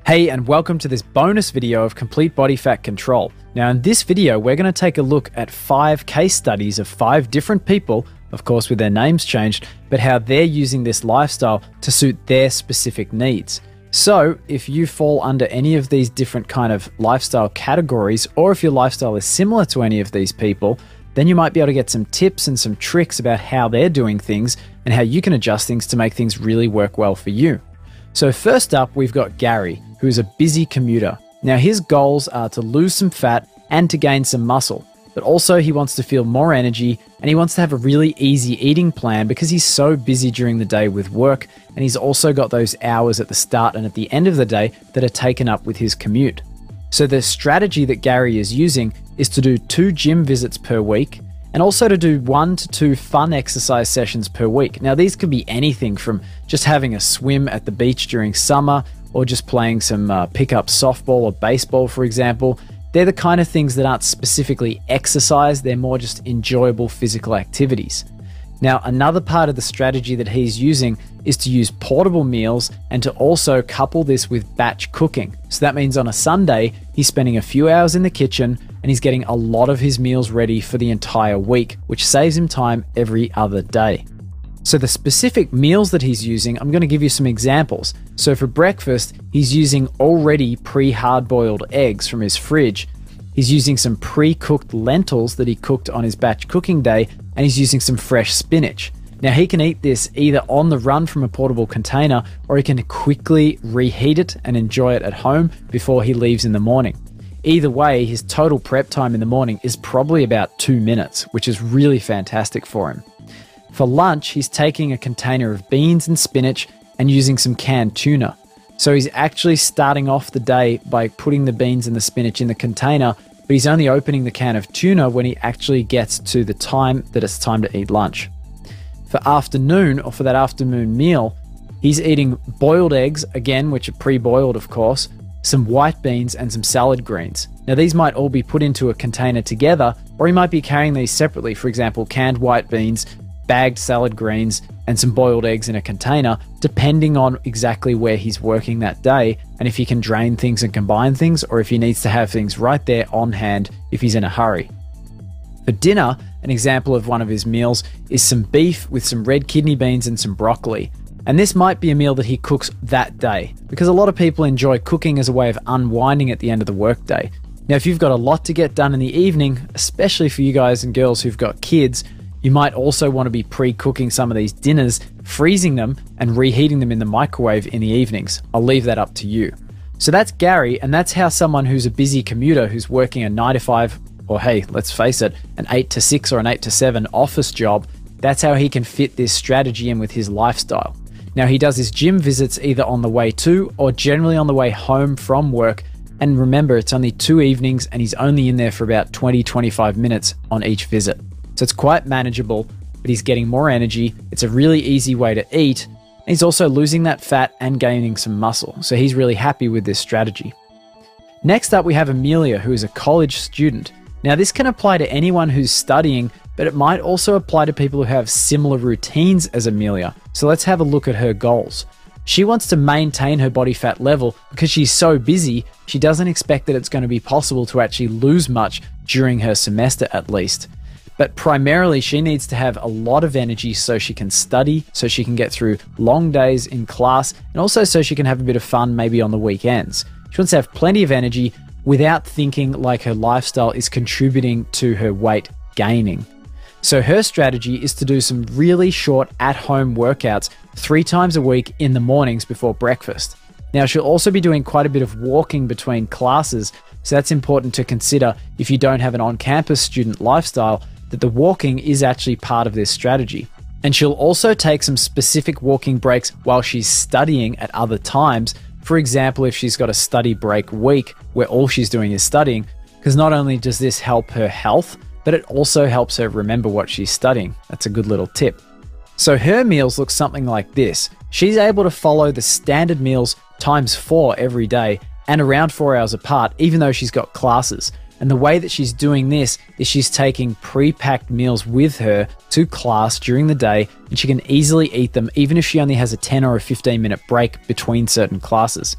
Hey, and welcome to this bonus video of Complete Bodyfat Control. Now in this video, we're going to take a look at 5 case studies of 5 different people, of course with their names changed, but how they're using this lifestyle to suit their specific needs. So if you fall under any of these different kind of lifestyle categories, or if your lifestyle is similar to any of these people, then you might be able to get some tips and some tricks about how they're doing things and how you can adjust things to make things really work well for you. So first up, we've got Gary, who is a busy commuter. Now his goals are to lose some fat and to gain some muscle, but also he wants to feel more energy and he wants to have a really easy eating plan because he's so busy during the day with work, and he's also got those hours at the start and at the end of the day that are taken up with his commute. So the strategy that Gary is using is to do 2 gym visits per week and also to do 1 to 2 fun exercise sessions per week. Now these could be anything from just having a swim at the beach during summer or just playing some pickup softball or baseball, for example. They're the kind of things that aren't specifically exercise, they're more just enjoyable physical activities. Now, another part of the strategy that he's using is to use portable meals and to also couple this with batch cooking. So that means on a Sunday, he's spending a few hours in the kitchen and he's getting a lot of his meals ready for the entire week, which saves him time every other day. So the specific meals that he's using, I'm going to give you some examples. So for breakfast, he's using already pre-hard-boiled eggs from his fridge. He's using some pre-cooked lentils that he cooked on his batch cooking day, and he's using some fresh spinach. Now he can eat this either on the run from a portable container, or he can quickly reheat it and enjoy it at home before he leaves in the morning. Either way, his total prep time in the morning is probably about 2 minutes, which is really fantastic for him. For lunch, he's taking a container of beans and spinach and using some canned tuna. So he's actually starting off the day by putting the beans and the spinach in the container, but he's only opening the can of tuna when he actually gets to the time that it's time to eat lunch. For afternoon, or for that afternoon meal, he's eating boiled eggs, again, which are pre-boiled of course, some white beans and some salad greens. Now these might all be put into a container together, or he might be carrying these separately, for example, canned white beans, bagged salad greens, and some boiled eggs in a container, depending on exactly where he's working that day and if he can drain things and combine things, or if he needs to have things right there on hand if he's in a hurry. For dinner, an example of one of his meals is some beef with some red kidney beans and some broccoli. And this might be a meal that he cooks that day, because a lot of people enjoy cooking as a way of unwinding at the end of the workday. Now, if you've got a lot to get done in the evening, especially for you guys and girls who've got kids, you might also want to be pre-cooking some of these dinners, freezing them and reheating them in the microwave in the evenings. I'll leave that up to you. So that's Gary, and that's how someone who's a busy commuter who's working a 9 to 5, or hey, let's face it, an 8 to 6 or an 8 to 7 office job, that's how he can fit this strategy in with his lifestyle. Now he does his gym visits either on the way to or generally on the way home from work. And remember, it's only 2 evenings and he's only in there for about 20-25 minutes on each visit. So it's quite manageable, but he's getting more energy. It's a really easy way to eat. And he's also losing that fat and gaining some muscle. So he's really happy with this strategy. Next up, we have Amelia, who is a college student. Now this can apply to anyone who's studying, but it might also apply to people who have similar routines as Amelia. So let's have a look at her goals. She wants to maintain her body fat level because she's so busy, she doesn't expect that it's going to be possible to actually lose much during her semester at least. But primarily, she needs to have a lot of energy so she can study, so she can get through long days in class, and also so she can have a bit of fun maybe on the weekends. She wants to have plenty of energy without thinking like her lifestyle is contributing to her weight gaining. So her strategy is to do some really short at-home workouts 3 times a week in the mornings before breakfast. Now, she'll also be doing quite a bit of walking between classes, so that's important to consider if you don't have an on-campus student lifestyle, that the walking is actually part of this strategy. And she'll also take some specific walking breaks while she's studying at other times. For example, if she's got a study break week where all she's doing is studying, because not only does this help her health, but it also helps her remember what she's studying. That's a good little tip. So her meals look something like this. She's able to follow the standard meals times 4 every day and around 4 hours apart, even though she's got classes. And the way that she's doing this is she's taking pre-packed meals with her to class during the day, and she can easily eat them even if she only has a 10 or a 15-minute break between certain classes.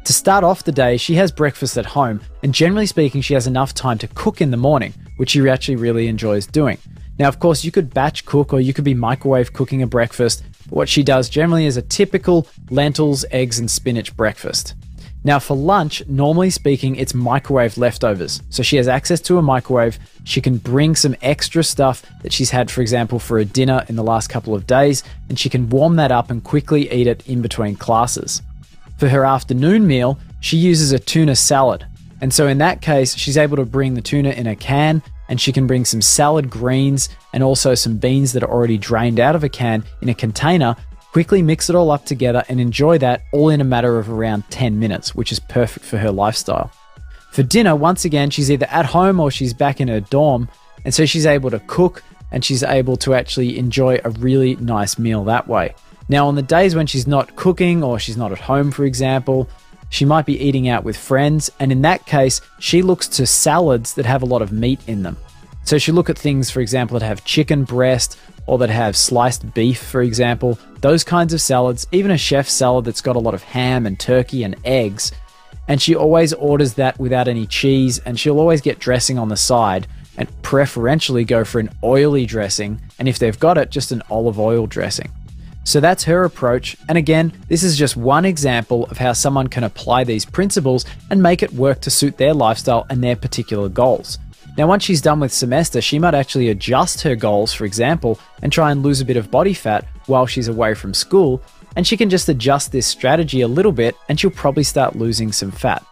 To start off the day, she has breakfast at home, and generally speaking, she has enough time to cook in the morning, which she actually really enjoys doing. Now, of course, you could batch cook or you could be microwave cooking a breakfast, but what she does generally is a typical lentils, eggs, and spinach breakfast. Now, for lunch, normally speaking, it's microwave leftovers. So she has access to a microwave. She can bring some extra stuff that she's had, for example, for a dinner in the last couple of days, and she can warm that up and quickly eat it in between classes. For her afternoon meal, she uses a tuna salad. And so in that case, she's able to bring the tuna in a can, and she can bring some salad greens and also some beans that are already drained out of a can in a container, quickly mix it all up together and enjoy that all in a matter of around 10 minutes, which is perfect for her lifestyle. For dinner, once again, she's either at home or she's back in her dorm, and so she's able to cook and she's able to actually enjoy a really nice meal that way. Now, on the days when she's not cooking or she's not at home, for example, she might be eating out with friends, and in that case, she looks to salads that have a lot of meat in them. So she'll look at things, for example, that have chicken breast or that have sliced beef, for example, those kinds of salads, even a chef's salad that's got a lot of ham and turkey and eggs. And she always orders that without any cheese, and she'll always get dressing on the side and preferentially go for an oily dressing, and if they've got it, just an olive oil dressing. So that's her approach, and again, this is just one example of how someone can apply these principles and make it work to suit their lifestyle and their particular goals. Now, once she's done with semester, she might actually adjust her goals, for example, and try and lose a bit of body fat while she's away from school, and she can just adjust this strategy a little bit and she'll probably start losing some fat.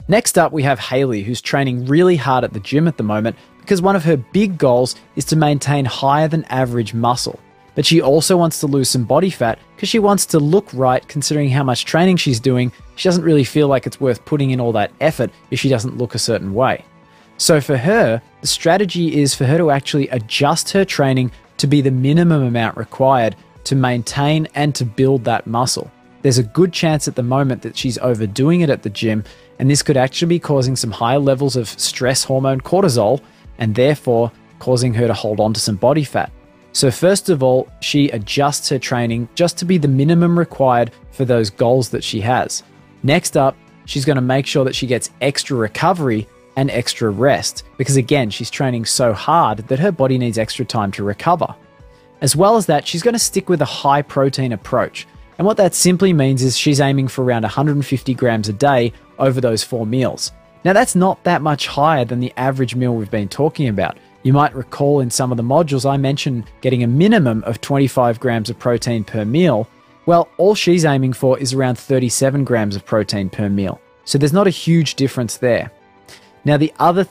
Next up, we have Haley, who's training really hard at the gym at the moment because one of her big goals is to maintain higher than average muscle. But she also wants to lose some body fat because she wants to look right considering how much training she's doing. She doesn't really feel like it's worth putting in all that effort if she doesn't look a certain way. So for her, the strategy is for her to actually adjust her training to be the minimum amount required to maintain and to build that muscle. There's a good chance at the moment that she's overdoing it at the gym, and this could actually be causing some higher levels of stress hormone cortisol and therefore causing her to hold on to some body fat. So first of all, she adjusts her training just to be the minimum required for those goals that she has. Next up, she's going to make sure that she gets extra recovery and extra rest because again, she's training so hard that her body needs extra time to recover. As well as that, she's going to stick with a high protein approach. And what that simply means is she's aiming for around 150 grams a day over those 4 meals. Now that's not that much higher than the average meal we've been talking about. You might recall in some of the modules I mentioned getting a minimum of 25 grams of protein per meal. Well, all she's aiming for is around 37 grams of protein per meal. So there's not a huge difference there. Now, the other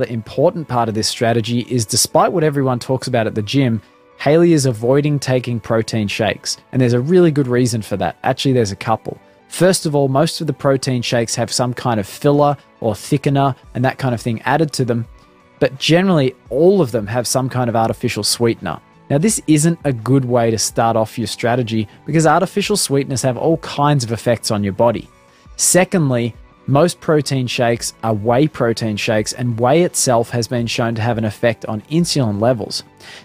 important part of this strategy is despite what everyone talks about at the gym, Haley is avoiding taking protein shakes. And there's a really good reason for that. Actually, there's a couple. First of all, most of the protein shakes have some kind of filler or thickener and that kind of thing added to them. But generally, all of them have some kind of artificial sweetener. Now, this isn't a good way to start off your strategy because artificial sweeteners have all kinds of effects on your body. Secondly, most protein shakes are whey protein shakes, and whey itself has been shown to have an effect on insulin levels.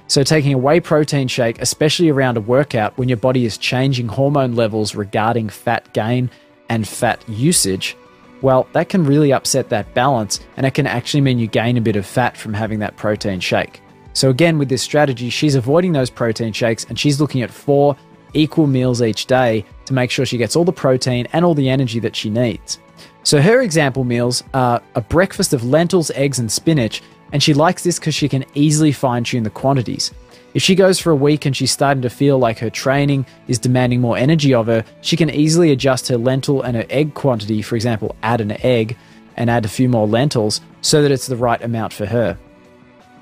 So taking a whey protein shake, especially around a workout when your body is changing hormone levels regarding fat gain and fat usage, well, that can really upset that balance, and it can actually mean you gain a bit of fat from having that protein shake. So again, with this strategy, she's avoiding those protein shakes and she's looking at 4 equal meals each day to make sure she gets all the protein and all the energy that she needs. So her example meals are a breakfast of lentils, eggs, and spinach, and she likes this because she can easily fine-tune the quantities. If she goes for a week and she's starting to feel like her training is demanding more energy of her, she can easily adjust her lentil and her egg quantity, for example, add an egg and add a few more lentils so that it's the right amount for her.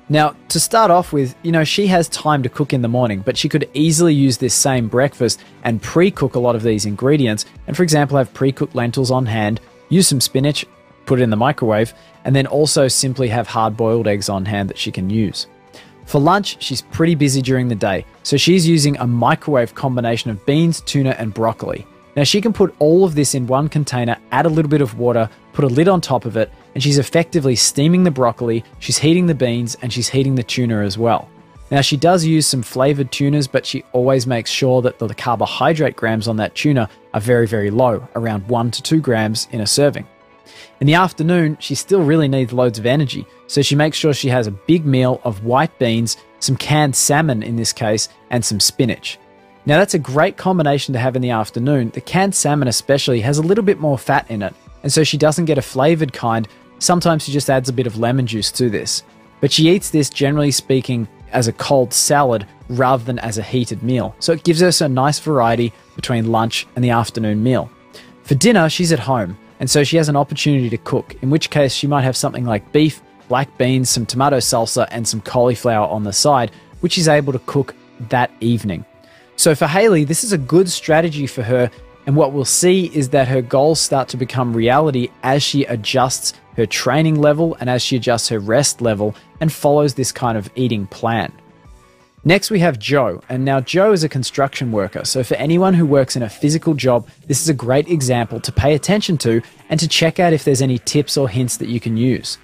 Now, to start off with, she has time to cook in the morning, but she could easily use this same breakfast and pre-cook a lot of these ingredients and, for example, have pre-cooked lentils on hand, use some spinach, put it in the microwave, and then also simply have hard-boiled eggs on hand that she can use. For lunch, she's pretty busy during the day, so she's using a microwave combination of beans, tuna, and broccoli. Now she can put all of this in one container, add a little bit of water, put a lid on top of it, and she's effectively steaming the broccoli, she's heating the beans, and she's heating the tuna as well. Now, she does use some flavored tunas, but she always makes sure that the carbohydrate grams on that tuna are very, very low, around 1 to 2 grams in a serving. In the afternoon, she still really needs loads of energy, so she makes sure she has a big meal of white beans, some canned salmon in this case, and some spinach. Now, that's a great combination to have in the afternoon. The canned salmon especially has a little bit more fat in it, and so she doesn't get a flavored kind. Sometimes she just adds a bit of lemon juice to this. But she eats this, generally speaking, as a cold salad rather than as a heated meal. So it gives us a nice variety between lunch and the afternoon meal. For dinner, she's at home, and so she has an opportunity to cook, in which case she might have something like beef, black beans, some tomato salsa, and some cauliflower on the side, which she's able to cook that evening. So for Hayley, this is a good strategy for her, and what we'll see is that her goals start to become reality as she adjusts her training level and as she adjusts her rest level and follows this kind of eating plan. Next, we have Joe, and now Joe is a construction worker, so for anyone who works in a physical job, this is a great example to pay attention to and to check out if there's any tips or hints that you can use.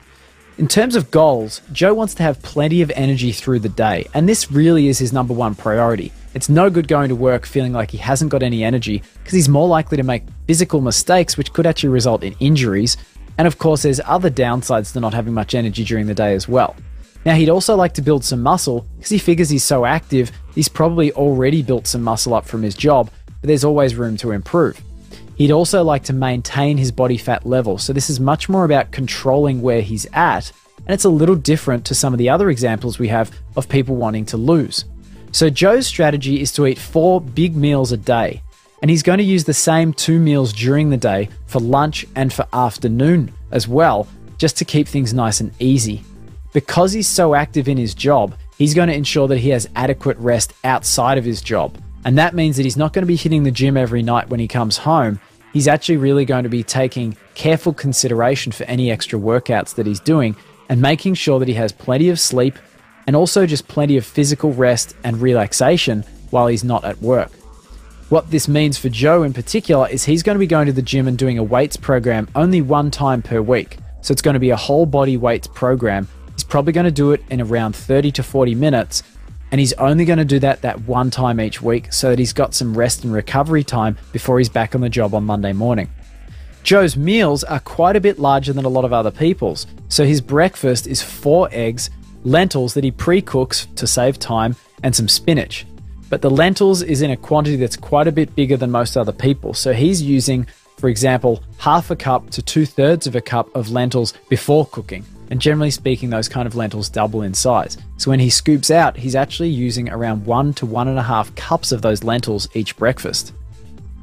In terms of goals, Joe wants to have plenty of energy through the day, and this really is his number one priority. It's no good going to work feeling like he hasn't got any energy, because he's more likely to make physical mistakes which could actually result in injuries, and of course there's other downsides to not having much energy during the day as well. Now, he'd also like to build some muscle, because he figures he's so active, he's probably already built some muscle up from his job, but there's always room to improve. He'd also like to maintain his body fat level, so this is much more about controlling where he's at, and it's a little different to some of the other examples we have of people wanting to lose. So Joe's strategy is to eat 4 big meals a day, and he's going to use the same 2 meals during the day for lunch and for afternoon as well, just to keep things nice and easy. Because he's so active in his job, he's going to ensure that he has adequate rest outside of his job. And that means that he's not going to be hitting the gym every night when he comes home. He's actually really going to be taking careful consideration for any extra workouts that he's doing and making sure that he has plenty of sleep and also just plenty of physical rest and relaxation while he's not at work. What this means for Joe in particular is he's going to be going to the gym and doing a weights program only 1 time per week. So it's going to be a whole body weights program. He's probably going to do it in around 30 to 40 minutes, and he's only going to do that 1 time each week so that he's got some rest and recovery time before he's back on the job on Monday morning. Joe's meals are quite a bit larger than a lot of other people's, so his breakfast is 4 eggs, lentils that he pre-cooks to save time, and some spinach. But the lentils is in a quantity that's quite a bit bigger than most other people, so he's using, for example, half a cup to 2/3 of a cup of lentils before cooking. And generally speaking, those kind of lentils double in size. So when he scoops out, he's actually using around 1 to 1.5 cups of those lentils each breakfast.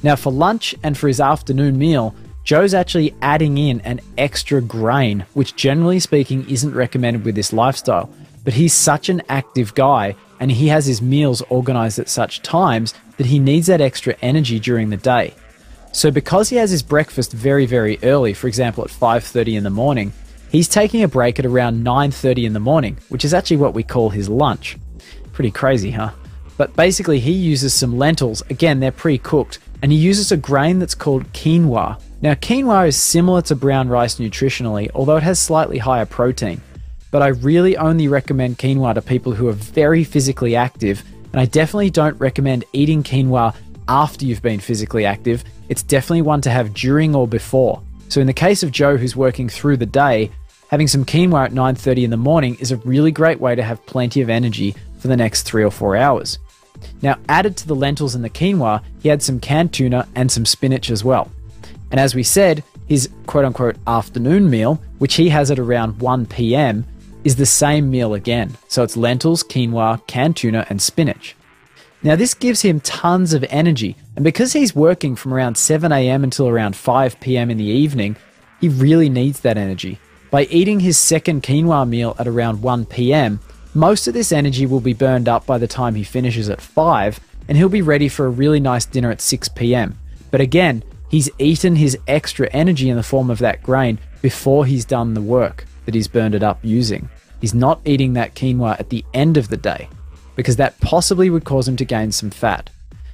Now for lunch and for his afternoon meal, Joe's actually adding in an extra grain, which generally speaking isn't recommended with this lifestyle. But he's such an active guy, and he has his meals organized at such times that he needs that extra energy during the day. So because he has his breakfast very, very early, for example at 5:30 in the morning, he's taking a break at around 9:30 in the morning, which is actually what we call his lunch. Pretty crazy, huh? But basically he uses some lentils, again they're pre-cooked, and he uses a grain that's called quinoa. Now quinoa is similar to brown rice nutritionally, although it has slightly higher protein. But I really only recommend quinoa to people who are very physically active, and I definitely don't recommend eating quinoa after you've been physically active. It's definitely one to have during or before. So in the case of Joe who's working through the day, having some quinoa at 9:30 in the morning is a really great way to have plenty of energy for the next 3 or 4 hours. Now, added to the lentils and the quinoa, he had some canned tuna and some spinach as well. And as we said, his quote-unquote afternoon meal, which he has at around 1 p.m, is the same meal again. So it's lentils, quinoa, canned tuna, and spinach. Now this gives him tons of energy, and because he's working from around 7 a.m. until around 5 p.m. in the evening, he really needs that energy. By eating his second quinoa meal at around 1 p.m, most of this energy will be burned up by the time he finishes at 5, and he'll be ready for a really nice dinner at 6 p.m. But again, he's eaten his extra energy in the form of that grain before he's done the work that he's burned it up using. He's not eating that quinoa at the end of the day, because that possibly would cause him to gain some fat.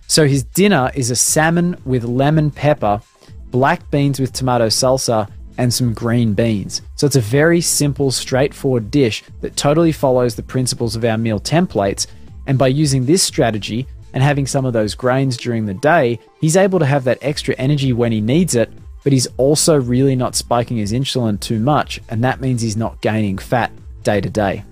So his dinner is a salmon with lemon pepper, black beans with tomato salsa, and some green beans. So it's a very simple, straightforward dish that totally follows the principles of our meal templates. And by using this strategy and having some of those grains during the day, he's able to have that extra energy when he needs it, but he's also really not spiking his insulin too much, and that means he's not gaining fat day to day.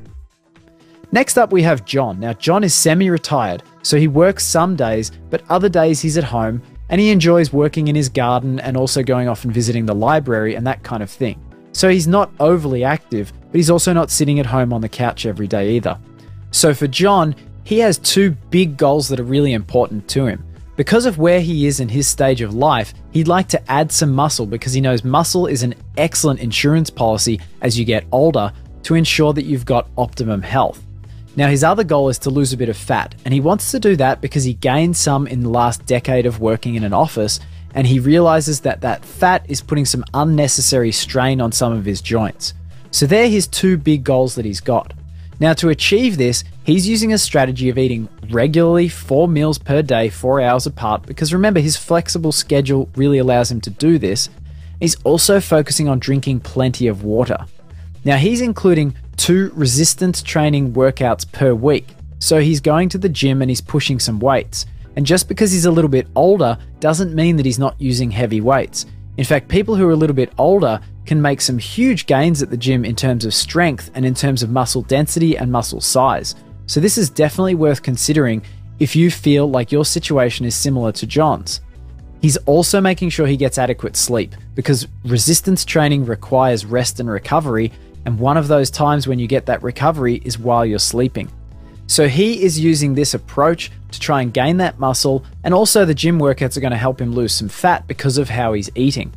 Next up, we have John. Now, John is semi-retired, so he works some days, but other days he's at home, and he enjoys working in his garden and also going off and visiting the library and that kind of thing. So he's not overly active, but he's also not sitting at home on the couch every day either. So for John, he has two big goals that are really important to him. Because of where he is in his stage of life, he'd like to add some muscle because he knows muscle is an excellent insurance policy as you get older to ensure that you've got optimum health. Now, his other goal is to lose a bit of fat, and he wants to do that because he gained some in the last decade of working in an office, and he realizes that that fat is putting some unnecessary strain on some of his joints. So they're his two big goals that he's got. Now, to achieve this, he's using a strategy of eating regularly 4 meals per day, 4 hours apart, because remember, his flexible schedule really allows him to do this. He's also focusing on drinking plenty of water. Now, he's including 2 resistance training workouts per week. So he's going to the gym and he's pushing some weights. And just because he's a little bit older doesn't mean that he's not using heavy weights. In fact, people who are a little bit older can make some huge gains at the gym in terms of strength and in terms of muscle density and muscle size. So this is definitely worth considering if you feel like your situation is similar to John's. He's also making sure he gets adequate sleep because resistance training requires rest and recovery, and one of those times when you get that recovery is while you're sleeping. So he is using this approach to try and gain that muscle, and also the gym workouts are going to help him lose some fat because of how he's eating.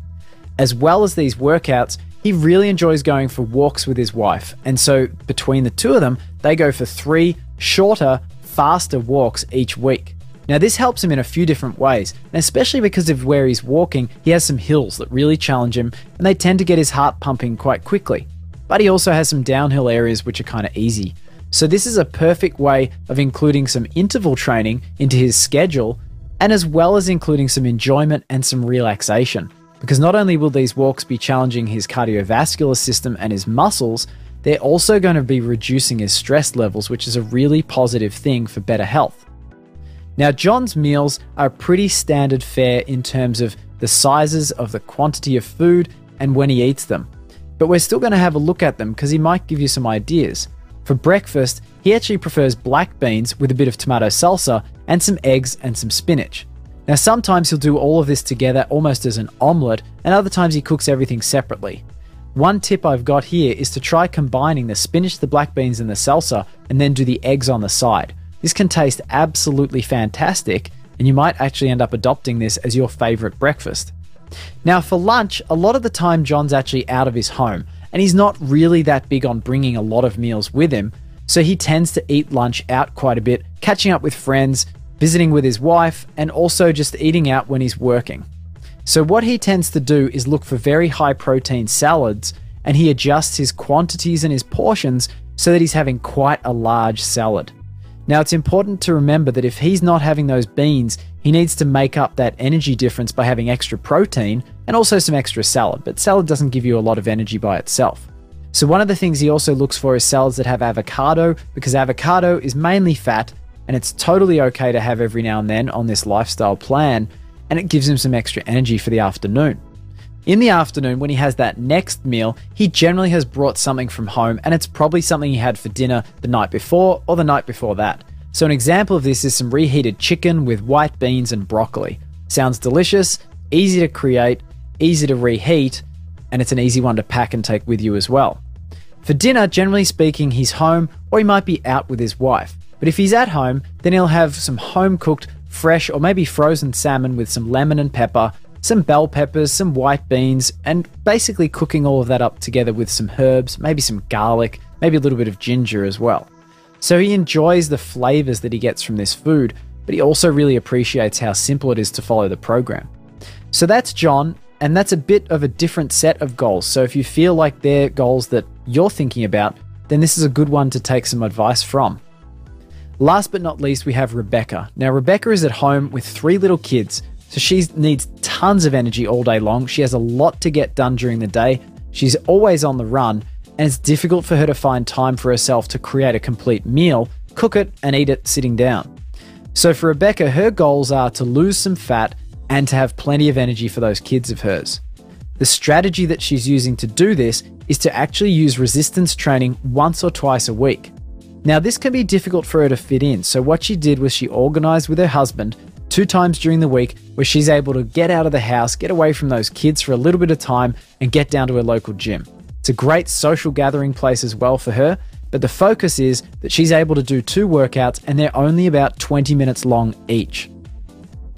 As well as these workouts, he really enjoys going for walks with his wife, and so between the two of them, they go for 3 shorter, faster walks each week. Now this helps him in a few different ways, and especially because of where he's walking, he has some hills that really challenge him, and they tend to get his heart pumping quite quickly. But he also has some downhill areas which are kind of easy. So this is a perfect way of including some interval training into his schedule, and as well as including some enjoyment and some relaxation. Because not only will these walks be challenging his cardiovascular system and his muscles, they're also going to be reducing his stress levels, which is a really positive thing for better health. Now, John's meals are pretty standard fare in terms of the sizes of the quantity of food and when he eats them. But we're still going to have a look at them because he might give you some ideas. For breakfast, he actually prefers black beans with a bit of tomato salsa and some eggs and some spinach. Now, sometimes he'll do all of this together almost as an omelette, and other times he cooks everything separately. One tip I've got here is to try combining the spinach, the black beans, and the salsa, and then do the eggs on the side. This can taste absolutely fantastic, and you might actually end up adopting this as your favorite breakfast. Now, for lunch, a lot of the time John's actually out of his home, and he's not really that big on bringing a lot of meals with him, so he tends to eat lunch out quite a bit, catching up with friends, visiting with his wife, and also just eating out when he's working. So what he tends to do is look for very high protein salads, and he adjusts his quantities and his portions so that he's having quite a large salad. Now, it's important to remember that if he's not having those beans, he needs to make up that energy difference by having extra protein and also some extra salad, but salad doesn't give you a lot of energy by itself. So one of the things he also looks for is salads that have avocado, because avocado is mainly fat, and it's totally okay to have every now and then on this lifestyle plan, and it gives him some extra energy for the afternoon. In the afternoon, when he has that next meal, he generally has brought something from home, and it's probably something he had for dinner the night before or the night before that. So an example of this is some reheated chicken with white beans and broccoli. Sounds delicious, easy to create, easy to reheat, and it's an easy one to pack and take with you as well. For dinner, generally speaking, he's home or he might be out with his wife. But if he's at home, then he'll have some home-cooked, fresh or maybe frozen salmon with some lemon and pepper, some bell peppers, some white beans, and basically cooking all of that up together with some herbs, maybe some garlic, maybe a little bit of ginger as well. So he enjoys the flavors that he gets from this food, but he also really appreciates how simple it is to follow the program. So that's John, and that's a bit of a different set of goals. So if you feel like they're goals that you're thinking about, then this is a good one to take some advice from. Last but not least, we have Rebecca. Now, Rebecca is at home with 3 little kids, So she needs tons of energy all day long. She has a lot to get done during the day. She's always on the run, and it's difficult for her to find time for herself to create a complete meal, cook it, and eat it sitting down. So for Rebecca, her goals are to lose some fat and to have plenty of energy for those kids of hers. The strategy that she's using to do this is to actually use resistance training once or twice a week. Now, this can be difficult for her to fit in, so what she did was she organized with her husband 2 times during the week where she's able to get out of the house, get away from those kids for a little bit of time, and get down to her local gym. It's a great social gathering place as well for her, but the focus is that she's able to do 2 workouts and they're only about 20 minutes long each.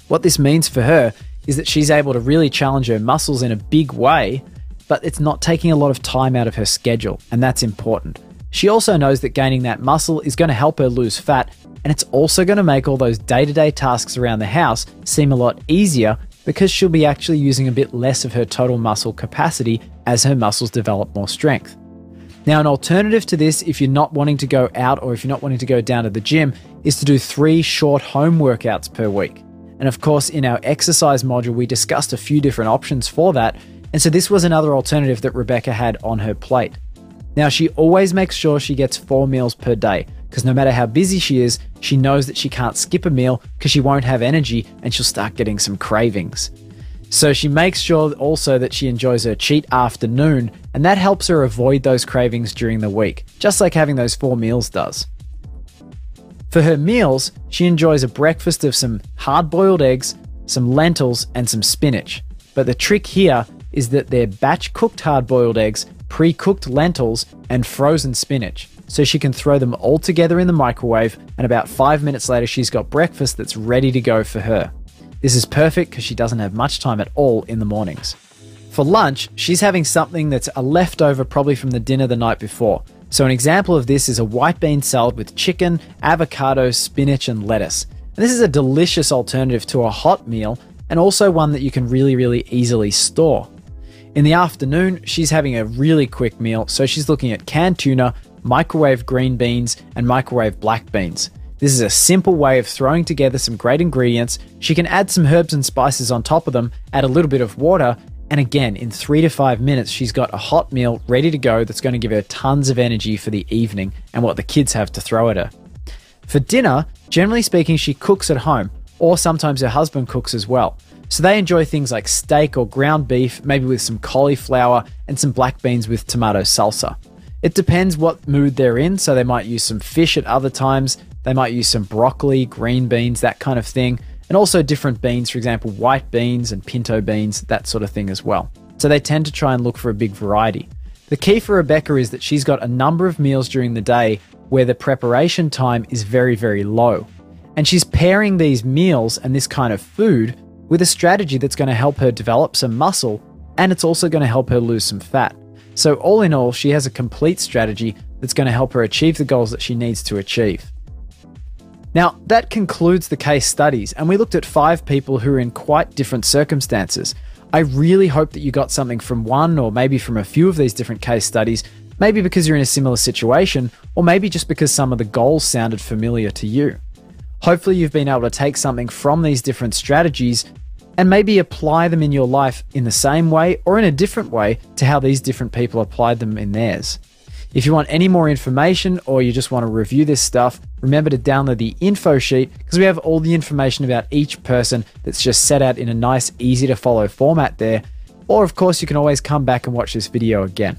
What this means for her is that she's able to really challenge her muscles in a big way, but it's not taking a lot of time out of her schedule, and that's important. She also knows that gaining that muscle is going to help her lose fat, and it's also going to make all those day-to-day tasks around the house seem a lot easier because she'll be actually using a bit less of her total muscle capacity as her muscles develop more strength. Now, an alternative to this, if you're not wanting to go out or if you're not wanting to go down to the gym, is to do 3 short home workouts per week. And of course, in our exercise module, we discussed a few different options for that. And so this was another alternative that Rebecca had on her plate. Now, she always makes sure she gets 4 meals per day because no matter how busy she is, she knows that she can't skip a meal because she won't have energy and she'll start getting some cravings. So she makes sure also that she enjoys her cheat afternoon, and that helps her avoid those cravings during the week, just like having those 4 meals does. For her meals, she enjoys a breakfast of some hard-boiled eggs, some lentils, and some spinach. But the trick here is that they're batch-cooked hard-boiled eggs, pre-cooked lentils, and frozen spinach. So she can throw them all together in the microwave, and about 5 minutes later, she's got breakfast that's ready to go for her. This is perfect because she doesn't have much time at all in the mornings. For lunch, she's having something that's a leftover probably from the dinner the night before. So an example of this is a white bean salad with chicken, avocado, spinach, and lettuce. And this is a delicious alternative to a hot meal and also one that you can really easily store. In the afternoon, she's having a really quick meal, so she's looking at canned tuna, microwave green beans, and microwave black beans. This is a simple way of throwing together some great ingredients. She can add some herbs and spices on top of them, add a little bit of water, and again, in 3 to 5 minutes, she's got a hot meal ready to go that's going to give her tons of energy for the evening and what the kids have to throw at her. For dinner, generally speaking, she cooks at home, or sometimes her husband cooks as well. So they enjoy things like steak or ground beef, maybe with some cauliflower and some black beans with tomato salsa. It depends what mood they're in, so they might use some fish at other times, they might use some broccoli, green beans, that kind of thing, and also different beans, for example, white beans and pinto beans, that sort of thing as well. So they tend to try and look for a big variety. The key for Rebecca is that she's got a number of meals during the day where the preparation time is very low. And she's pairing these meals and this kind of food with a strategy that's going to help her develop some muscle, and it's also going to help her lose some fat. So all in all, she has a complete strategy that's going to help her achieve the goals that she needs to achieve. Now, that concludes the case studies, and we looked at 5 people who are in quite different circumstances. I really hope that you got something from one or maybe from a few of these different case studies, maybe because you're in a similar situation, or maybe just because some of the goals sounded familiar to you. Hopefully you've been able to take something from these different strategies and maybe apply them in your life in the same way or in a different way to how these different people applied them in theirs. If you want any more information or you just want to review this stuff, remember to download the info sheet because we have all the information about each person that's just set out in a nice, easy to follow format there. Or of course, you can always come back and watch this video again.